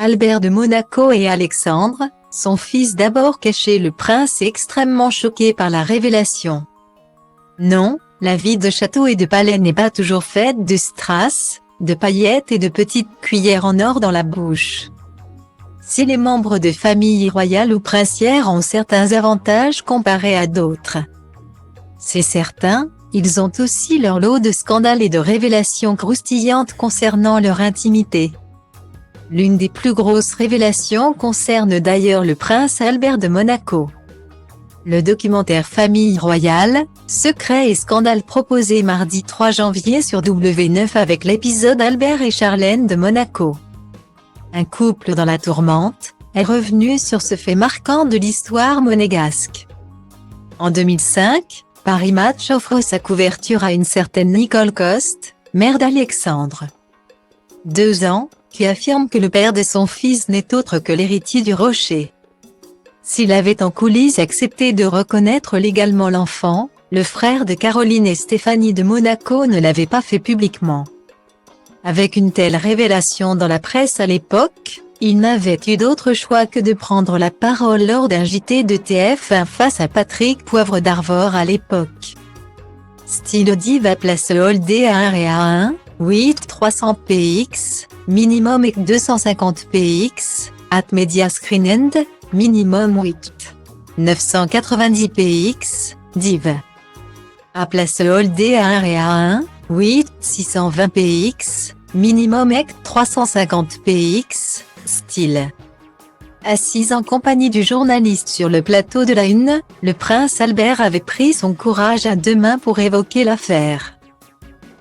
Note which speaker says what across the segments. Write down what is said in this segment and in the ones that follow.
Speaker 1: Albert de Monaco et Alexandre, son fils d'abord caché. Le prince est extrêmement choqué par la révélation. Non, la vie de château et de palais n'est pas toujours faite de strass, de paillettes et de petites cuillères en or dans la bouche. Si les membres de famille royale ou princière ont certains avantages comparés à d'autres, c'est certain, ils ont aussi leur lot de scandales et de révélations croustillantes concernant leur intimité. L'une des plus grosses révélations concerne d'ailleurs le prince Albert de Monaco. Le documentaire Famille royale, secrets et scandales proposé mardi 3 janvier sur W9 avec l'épisode Albert et Charlène de Monaco. Un couple dans la tourmente, est revenu sur ce fait marquant de l'histoire monégasque. En 2005, Paris Match offre sa couverture à une certaine Nicole Coste, mère d'Alexandre. 2 ans, qui affirme que le père de son fils n'est autre que l'héritier du rocher. S'il avait en coulisses accepté de reconnaître légalement l'enfant, le frère de Caroline et Stéphanie de Monaco ne l'avait pas fait publiquement. Avec une telle révélation dans la presse à l'époque, il n'avait eu d'autre choix que de prendre la parole lors d'un JT de TF1 face à Patrick Poivre d'Arvor à l'époque. Style Diva place Holdé à 1 et à 1, 8 300 px, minimum et 250 px, at Media Screen End, minimum 8 990 px, div. À place Holdé à 1 et à 1, 8 620 px, minimum et 350 px, style. Assise en compagnie du journaliste sur le plateau de la Une, le prince Albert avait pris son courage à 2 mains pour évoquer l'affaire.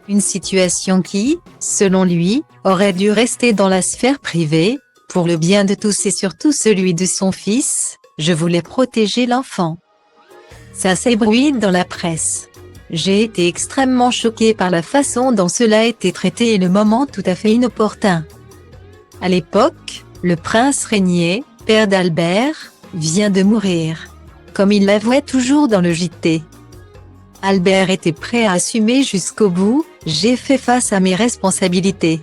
Speaker 1: Une situation qui, selon lui, aurait dû rester dans la sphère privée, pour le bien de tous et surtout celui de son fils. Je voulais protéger l'enfant. Ça s'ébruite dans la presse. J'ai été extrêmement choqué par la façon dont cela a été traité et le moment tout à fait inopportun. À l'époque, le prince Régnier, père d'Albert, vient de mourir. Comme il l'avouait toujours dans le JT. Albert était prêt à assumer jusqu'au bout, j'ai fait face à mes responsabilités.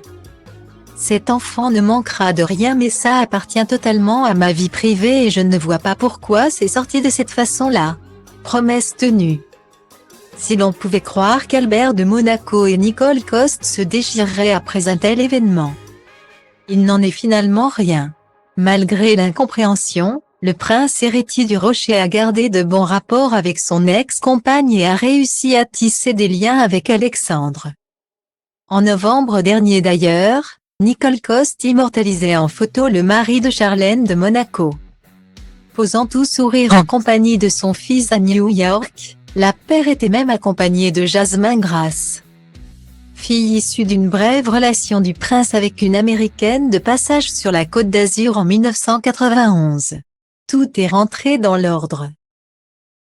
Speaker 1: Cet enfant ne manquera de rien mais ça appartient totalement à ma vie privée et je ne vois pas pourquoi c'est sorti de cette façon-là. Promesse tenue. Si l'on pouvait croire qu'Albert de Monaco et Nicole Coste se déchireraient après un tel événement. Il n'en est finalement rien. Malgré l'incompréhension, le prince héritier du Rocher a gardé de bons rapports avec son ex-compagne et a réussi à tisser des liens avec Alexandre. En novembre dernier d'ailleurs, Nicole Coste immortalisait en photo le mari de Charlène de Monaco. Posant tout sourire en compagnie de son fils à New York, la paire était même accompagnée de Jasmin Grasse. Fille issue d'une brève relation du prince avec une Américaine de passage sur la Côte d'Azur en 1991. Tout est rentré dans l'ordre.